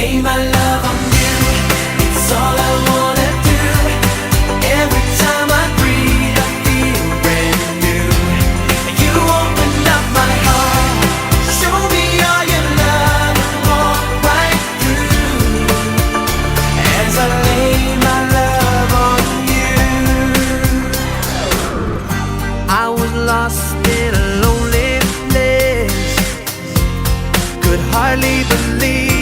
lay my love on you. It's all I wanna do. Every time I breathe, I feel brand new. You open up my heart, show me all your love, and walk right through as I lay my love on you. I was lost in a lonely place, could hardly believe